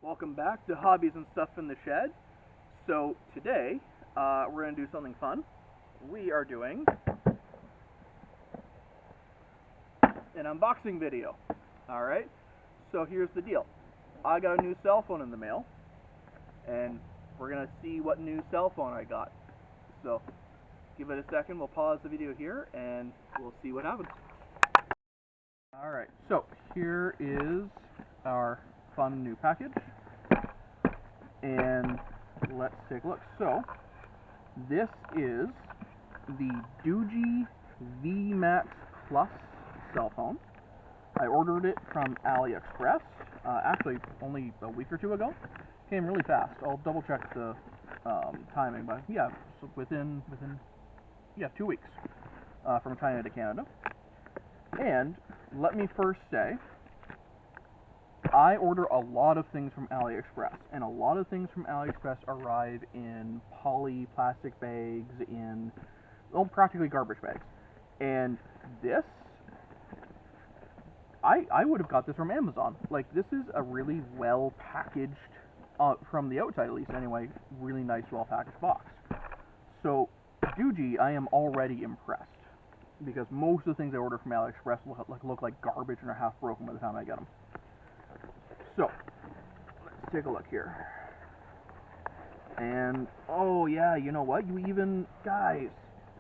Welcome back to Hobbies and Stuff in the Shed. So today, we're going to do something fun. We are doing an unboxing video. Alright, so here's the deal. I got a new cell phone in the mail, and we're going to see what new cell phone I got. So, give it a second, we'll pause the video here, and we'll see what happens. Alright, so here is our fun new package. And let's take a look. So, this is the Doogee VMAX Plus cell phone. I ordered it from AliExpress, actually only a week or two ago. Came really fast. I'll double check the timing, but yeah, so within 2 weeks from China to Canada. And let me first say, I order a lot of things from AliExpress, and a lot of things from AliExpress arrive in poly plastic bags, in practically garbage bags. And this, I would have got this from Amazon. Like, this is a really well packaged, from the outside at least anyway, really nice well packaged box. So, Doogee, I am already impressed, because most of the things I order from AliExpress look like garbage and are half broken by the time I get them. So, let's take a look here. And, oh yeah, you know what? Guys,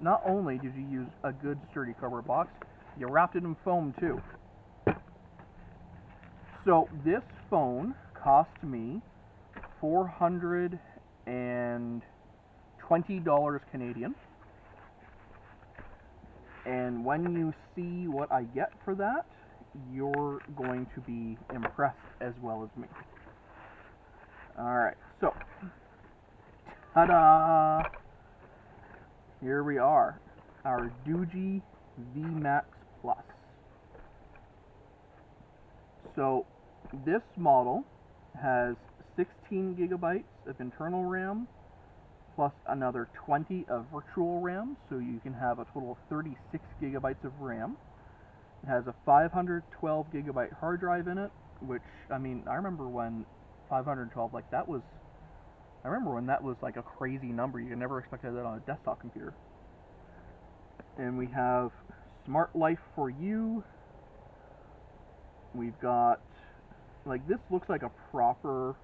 not only did you use a good sturdy cardboard box, you wrapped it in foam too. So, this phone cost me $420 Canadian. And when you see what I get for that, you're going to be impressed as well as me. Alright, so, ta-da! Here we are, our Doogee VMAX Plus. So, this model has 16 gigabytes of internal RAM, plus another 20 of virtual RAM, so you can have a total of 36 gigabytes of RAM. It has a 512 gigabyte hard drive in it, which, I mean, I remember when 512, like, that was like a crazy number. You never expected that on a desktop computer. And we have Smart Life for You. We've got, like, this looks like a proper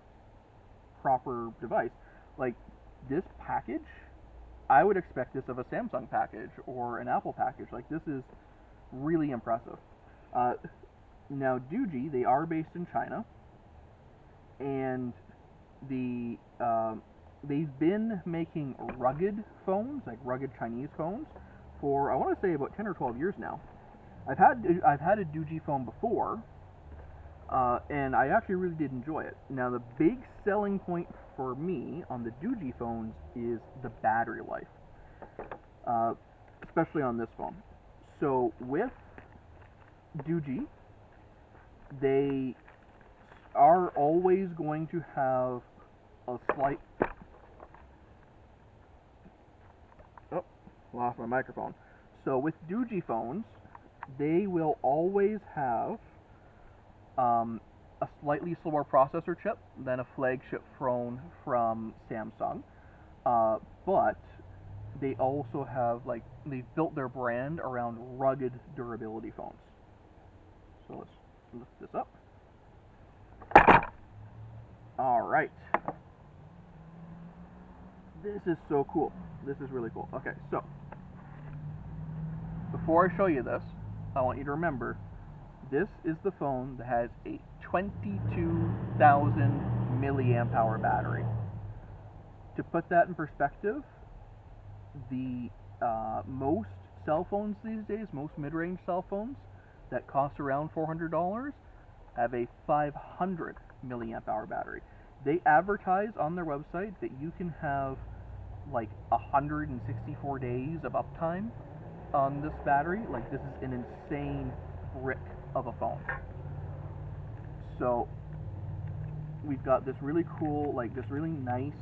device. Like, this package, I would expect this of a Samsung package or an Apple package. Like, this is really impressive. Now, Doogee, they are based in China, and they've been making rugged phones, like rugged Chinese phones, for, I want to say, about 10 or 12 years now. I've had a Doogee phone before, and I actually really did enjoy it. Now, the big selling point for me on the Doogee phones is the battery life, especially on this phone. So, with Doogee, they are always going to have a slight... Oh, lost my microphone. So with Doogee phones, they will always have a slightly slower processor chip than a flagship phone from Samsung, but they also have, like, they've built their brand around rugged durability phones. So let's lift this up. Alright. This is so cool. This is really cool. Okay, so, before I show you this, I want you to remember, this is the phone that has a 22,000 milliamp hour battery. To put that in perspective, the most cell phones these days, most mid-range cell phones that cost around $400, have a 500 milliamp hour battery. They advertise on their website that you can have like 164 days of uptime on this battery. Like, this is an insane brick of a phone. So we've got this really cool, like, this really nice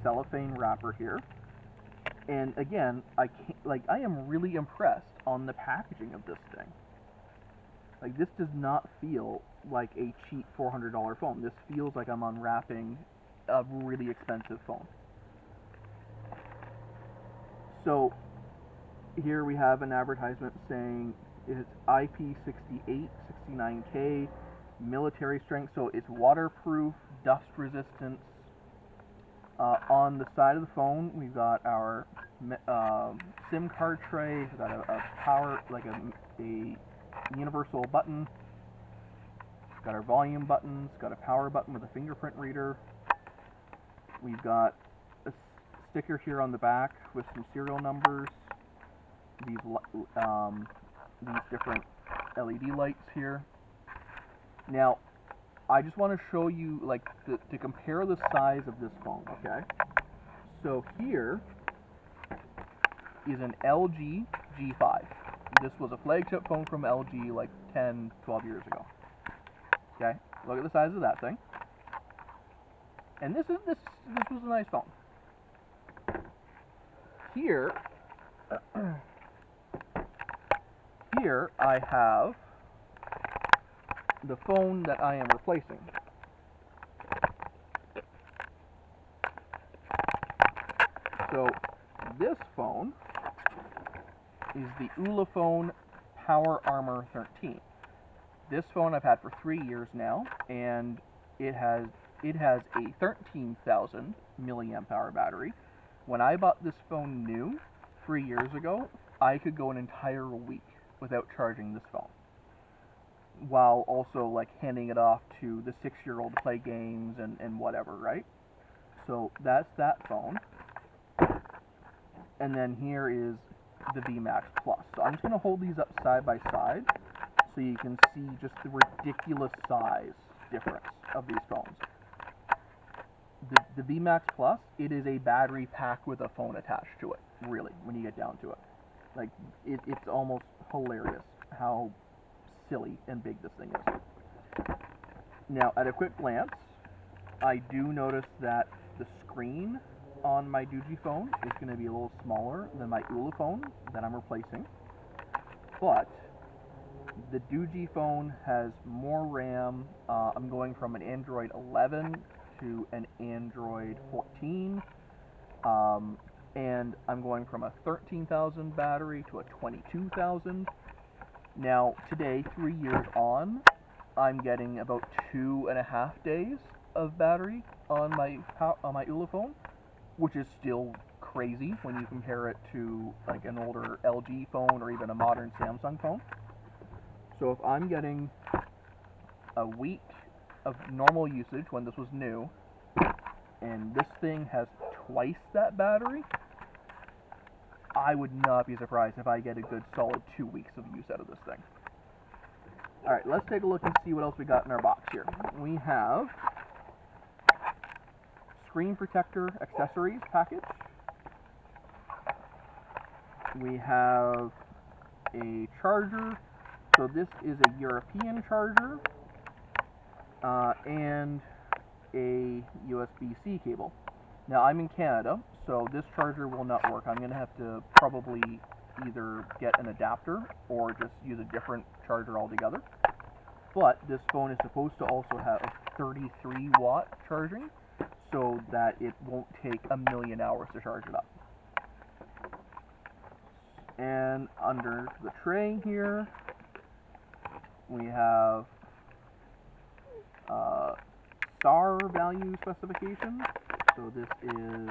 cellophane wrapper here. And again, I am really impressed on the packaging of this thing. Like, this does not feel like a cheap $400 phone. This feels like I'm unwrapping a really expensive phone. So here we have an advertisement saying it's IP68, 69K, military strength, so it's waterproof, dust resistance. On the side of the phone, we've got our SIM card tray. We've got a power, like a universal button. We've got our volume buttons. Got a power button with a fingerprint reader. We've got a sticker here on the back with some serial numbers. These different LED lights here. Now, I just want to show you, like, to compare the size of this phone, okay? So here is an LG G5. This was a flagship phone from LG like 10, 12 years ago. Okay, look at the size of that thing. And this was a nice phone. Here, here I have the phone that I am replacing. So this phone is the Ulefone Power Armor 13. This phone I've had for 3 years now, and it has a 13,000 milliamp hour battery. When I bought this phone new 3 years ago, I could go an entire week without charging this phone, while also like handing it off to the 6-year-old to play games and whatever, right? So that's that phone. And then here is the VMAX Plus. So I'm just going to hold these up side by side so you can see just the ridiculous size difference of these phones. The VMAX Plus, it is a battery pack with a phone attached to it, really, when you get down to it. Like, it's almost hilarious how silly and big this thing is. Now, at a quick glance, I do notice that the screen on my Doogee phone is going to be a little smaller than my Ulefone that I'm replacing. But the Doogee phone has more RAM. I'm going from an Android 11 to an Android 14. And I'm going from a 13,000 battery to a 22,000. Now, today, 3 years on, I'm getting about 2.5 days of battery on my Ulefone, which is still crazy when you compare it to like an older LG phone or even a modern Samsung phone. So if I'm getting a week of normal usage when this was new, and this thing has twice that battery, I would not be surprised if I get a good solid 2 weeks of use out of this thing. Alright, let's take a look and see what else we got in our box here. We have screen protector accessories package. We have a charger. So this is a European charger and a USB-C cable. Now I'm in Canada, so this charger will not work. I'm going to have to probably either get an adapter or just use a different charger altogether. But this phone is supposed to also have a 33-watt charging, so that it won't take a million hours to charge it up. And under the tray here, we have SAR value specification. So this is,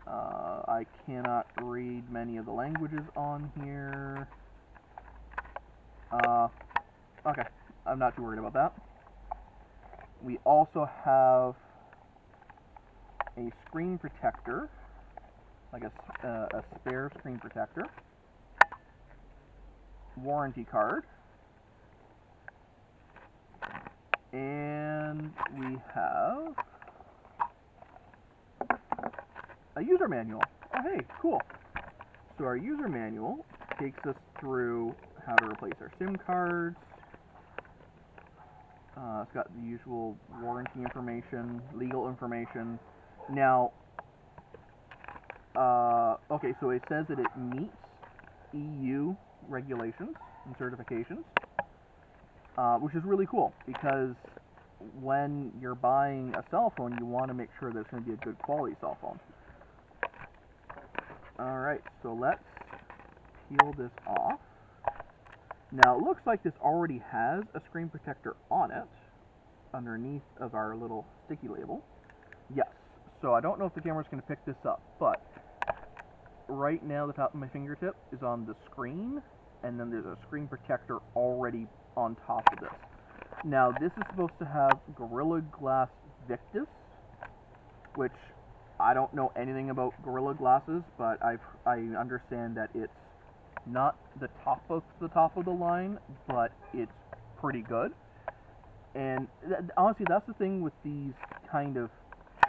I cannot read many of the languages on here. Okay, I'm not too worried about that. We also have a screen protector, like a spare screen protector, warranty card, and we have a user manual. Oh, hey, cool. So our user manual takes us through how to replace our SIM cards. It's got the usual warranty information, legal information. Now, okay, so it says that it meets EU regulations and certifications, which is really cool because when you're buying a cell phone, you want to make sure that it's going to be a good quality cell phone. Alright, so let's peel this off. Now, it looks like this already has a screen protector on it, underneath of our little sticky label. Yes, so I don't know if the camera's going to pick this up, but right now the top of my fingertip is on the screen, and then there's a screen protector already on top of this. Now, this is supposed to have Gorilla Glass Victus, which I don't know anything about Gorilla Glasses, but I understand that it's not the top of the line, but it's pretty good. And honestly, that's the thing with these kind of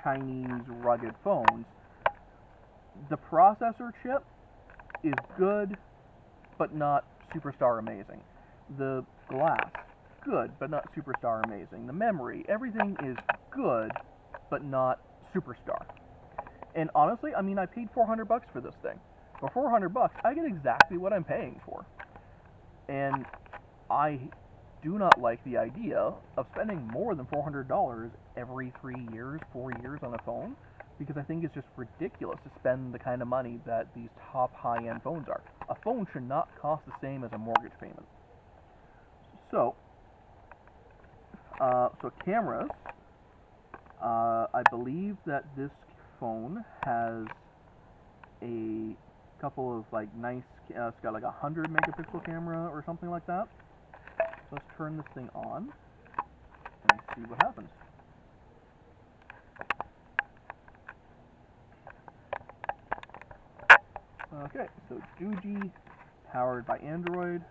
Chinese rugged phones. The processor chip is good, but not superstar amazing. The glass, good, but not superstar amazing. The memory, everything is good, but not superstar. And honestly, I mean, I paid $400 for this thing. For $400, I get exactly what I'm paying for. And I do not like the idea of spending more than $400 every 3 years, 4 years on a phone, because I think it's just ridiculous to spend the kind of money that these top high-end phones are. A phone should not cost the same as a mortgage payment. So cameras, I believe that this phone has a couple of like nice, it's got like a 100 megapixel camera or something like that. So let's turn this thing on and see what happens. Okay, so Doogee, powered by Android.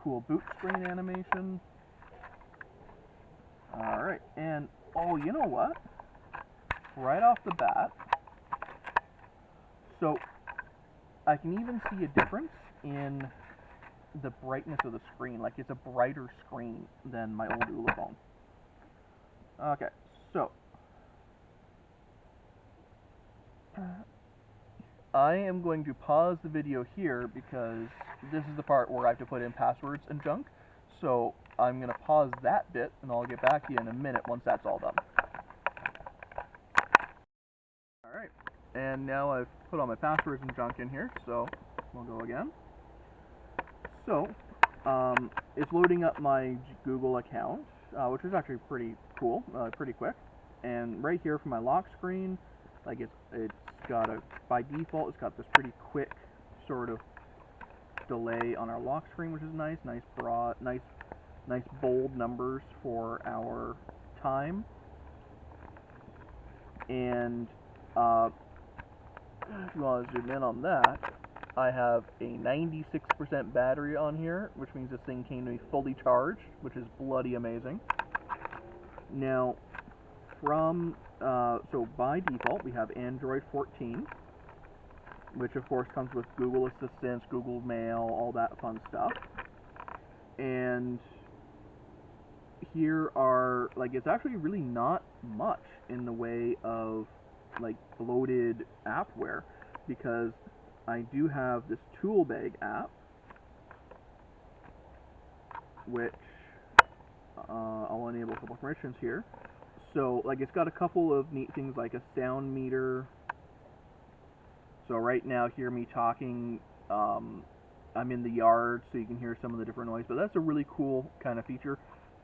Cool boot screen animation. Alright, and oh, you know what? Right off the bat, so I can even see a difference in the brightness of the screen. Like, it's a brighter screen than my old Ula phone. Okay, so I am going to pause the video here because this is the part where I have to put in passwords and junk. So I'm going to pause that bit, and I'll get back to you in a minute once that's all done. Alright, and now I've put all my passwords and junk in here, so we'll go again. So, it's loading up my Google account, which is actually pretty cool, pretty quick. And right here for my lock screen, like it's got a, by default, it's got this pretty quick sort of delay on our lock screen, which is nice. Nice broad, nice bold numbers for our time. And if you want to zoom in on that, I have a 96% battery on here, which means this thing came to me fully charged, which is bloody amazing. Now, so by default, we have Android 14, which of course comes with Google Assistant, Google Mail, all that fun stuff. And here are, like, it's actually really not much in the way of, like, bloated appware, because I do have this tool bag app, which I'll enable a couple of permissions here. So, like, it's got a couple of neat things like a sound meter. So right now, hear me talking, I'm in the yard, so you can hear some of the different noise, but that's a really cool kind of feature.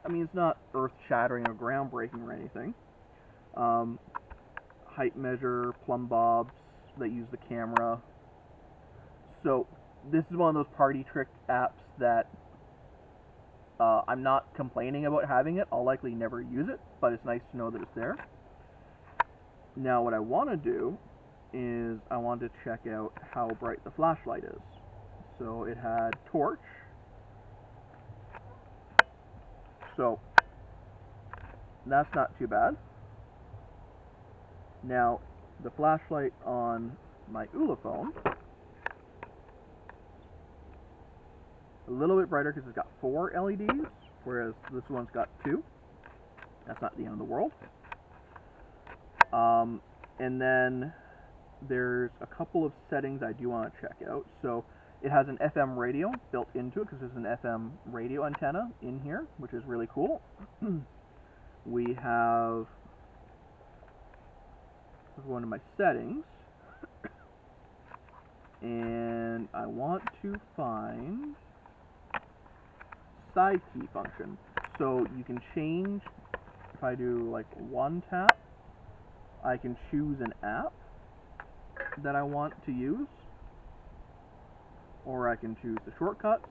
I mean, it's not earth-shattering or groundbreaking or anything. Height measure, plumb bobs that use the camera. So this is one of those party trick apps that I'm not complaining about having it. I'll likely never use it, but it's nice to know that it's there. Now what I want to do is I want to check out how bright the flashlight is. So it had torch. So that's not too bad. Now the flashlight on my Ula phone, a little bit brighter because it's got 4 LEDs, whereas this one's got 2. That's not the end of the world. And then there's a couple of settings I do want to check out. So it has an FM radio built into it because there's an FM radio antenna in here, which is really cool. We have, let's go into my settings, and I want to find side key function. So you can change, if I do like one tap, I can choose an app that I want to use, or I can choose the shortcuts.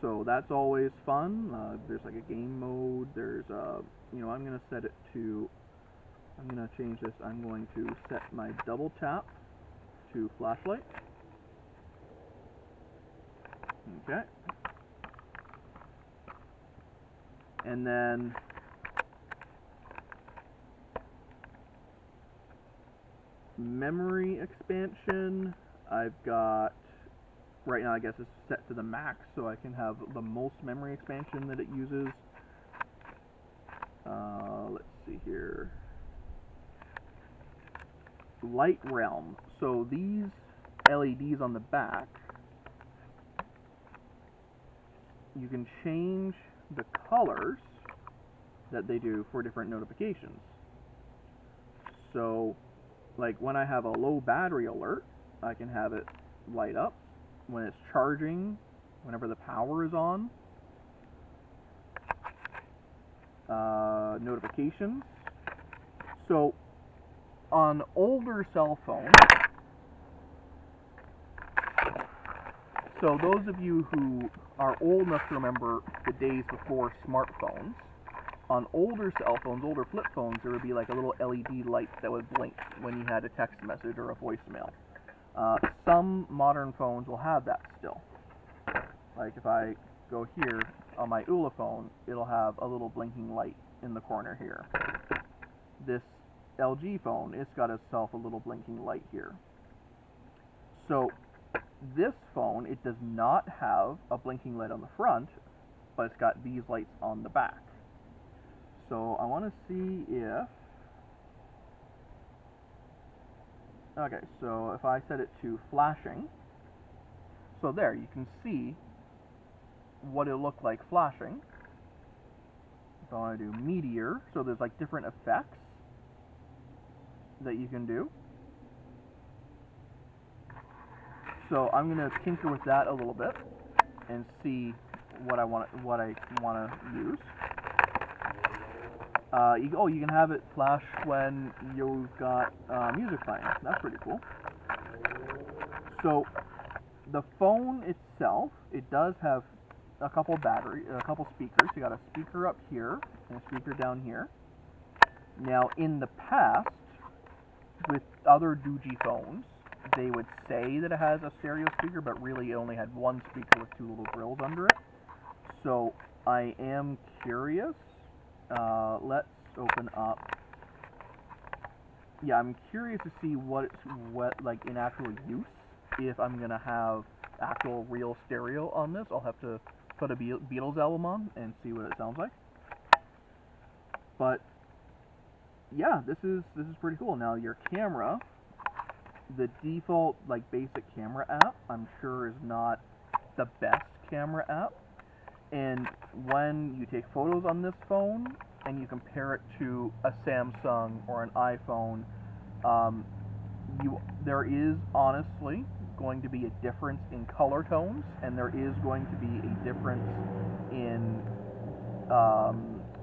So that's always fun. There's like a game mode. There's I'm gonna set it to. I'm gonna change this. I'm going to set my double tap to flashlight. Okay. And then memory expansion, I've got, right now I guess it's set to the max, so I can have the most memory expansion that it uses. Let's see here. Light realm. So these LEDs on the back, you can change the colors that they do for different notifications. So like when I have a low battery alert, I can have it light up. When it's charging, whenever the power is on, notifications. So on older cell phones, so those of you who are old enough to remember the days before smartphones, on older cell phones, older flip phones, there would be like a little LED light that would blink when you had a text message or a voicemail. Some modern phones will have that still. Like if I go here on my ULA phone, it'll have a little blinking light in the corner here. This LG phone, it's got itself a little blinking light here. So this phone, it does not have a blinking light on the front, but it's got these lights on the back. So I want to see if, okay, so if I set it to flashing, so there, you can see what it'll look like flashing. If I want to do meteor, so there's like different effects that you can do. So I'm going to tinker with that a little bit and see what I want to use. You can have it flash when you've got music playing. That's pretty cool. So the phone itself, it does have a couple speakers. You got a speaker up here and a speaker down here. Now in the past, with other Doogee phones, they would say that it has a stereo speaker, but really it only had one speaker with two little grills under it. So I am curious. Let's open up. Yeah, I'm curious to see what like in actual use. If I'm gonna have actual real stereo on this, I'll have to put a Beatles album on and see what it sounds like. But yeah, this is pretty cool. Now your camera, the default like basic camera app, I'm sure is not the best camera app. And when you take photos on this phone and you compare it to a Samsung or an iPhone, there is honestly going to be a difference in color tones, and there is going to be a difference in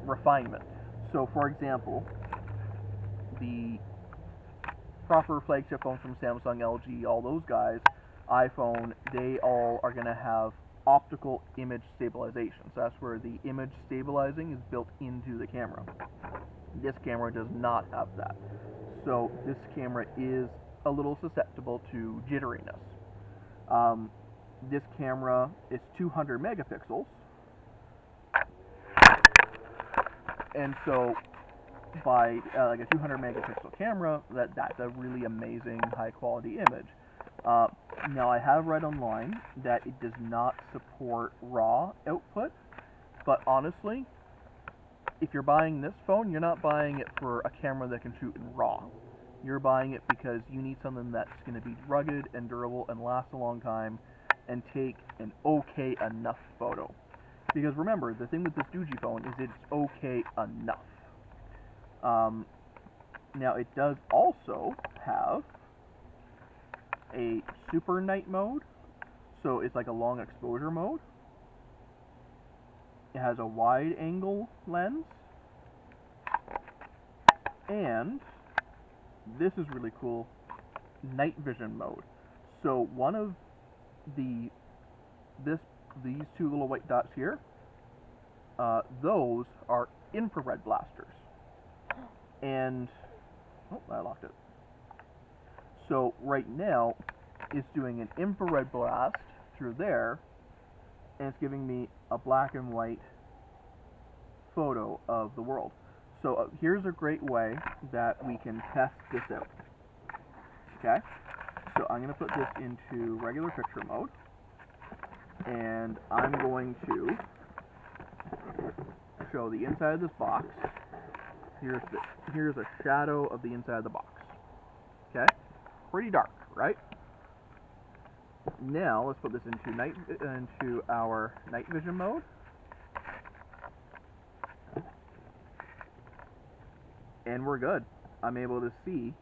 refinement. So for example, the proper flagship phones from Samsung, LG, all those guys, iPhone, they all are going to have optical image stabilization. So that's where the image stabilizing is built into the camera. This camera does not have that. So this camera is a little susceptible to jitteriness. This camera is 200 megapixels. And so by like a 200 megapixel camera, that's a really amazing high quality image. Now I have read online that it does not support RAW output, but honestly, if you're buying this phone, you're not buying it for a camera that can shoot in RAW. You're buying it because you need something that's going to be rugged and durable and last a long time and take an okay enough photo. Because remember, the thing with this Doogee phone is it's okay enough. Now it does also have a super night mode, so it's like a long exposure mode. It has a wide angle lens, and this is really cool, night vision mode. So one of these two little white dots here, those are infrared blasters. And oh, I locked it. So right now, it's doing an infrared blast through there, and it's giving me a black and white photo of the world. So here's a great way that we can test this out. Okay, so I'm going to put this into regular picture mode, and I'm going to show the inside of this box. Here's a shadow of the inside of the box. Okay, pretty dark, right? Now let's put this into our night vision mode, and we're good. I'm able to see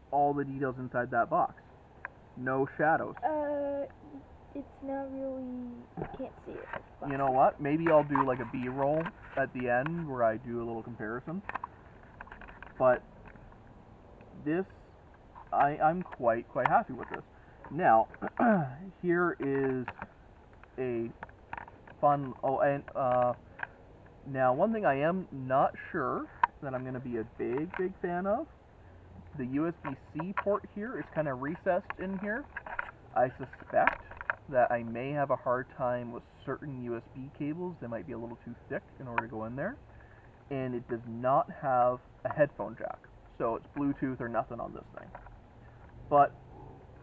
all the details inside that box. No shadows. It's not really, you can't see it. You know what? Maybe I'll do like a B-roll at the end where I do a little comparison. But this, I'm quite happy with this. Now, here is a fun, now one thing I am not sure that I'm going to be a big fan of, the USB-C port here is kind of recessed in here. I suspect that I may have a hard time with certain USB cables. They might be a little too thick in order to go in there. And it does not have a headphone jack. So it's Bluetooth or nothing on this thing. But,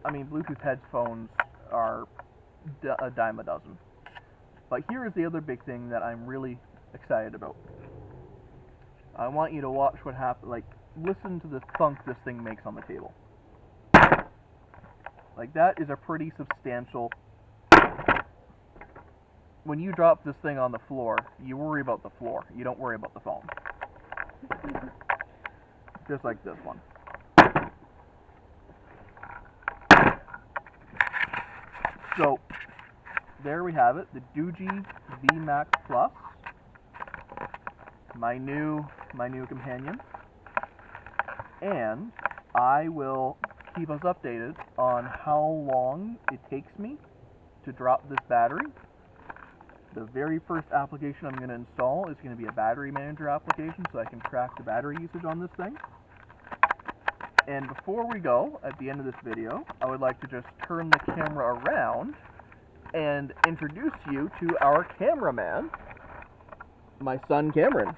I mean, Bluetooth headphones are a dime a dozen. But here is the other big thing that I'm really excited about. I want you to watch what happens, like, listen to the thunk this thing makes on the table. Like, that is a pretty substantial... When you drop this thing on the floor, you worry about the floor. You don't worry about the phone. Just like this one. So, there we have it, the Doogee V Max Plus. My new companion. And I will keep us updated on how long it takes me to drop this battery. The very first application I'm going to install is going to be a battery manager application so I can track the battery usage on this thing. And before we go, at the end of this video, I would like to just turn the camera around and introduce you to our cameraman, my son Cameron.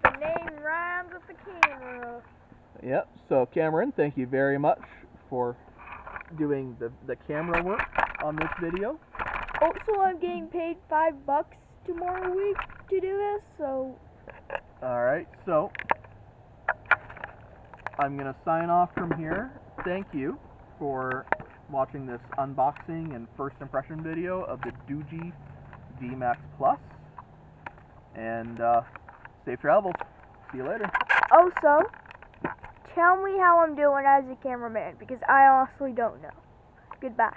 The name rhymes with the camera. Yep, so Cameron, thank you very much for doing the camera work on this video. Also, I'm getting paid $5 tomorrow week to do this, so... Alright, so I'm going to sign off from here. Thank you for watching this unboxing and first impression video of the Doogee V Max Plus. And safe travels. See you later. Also, tell me how I'm doing as a cameraman, because I honestly don't know. Goodbye.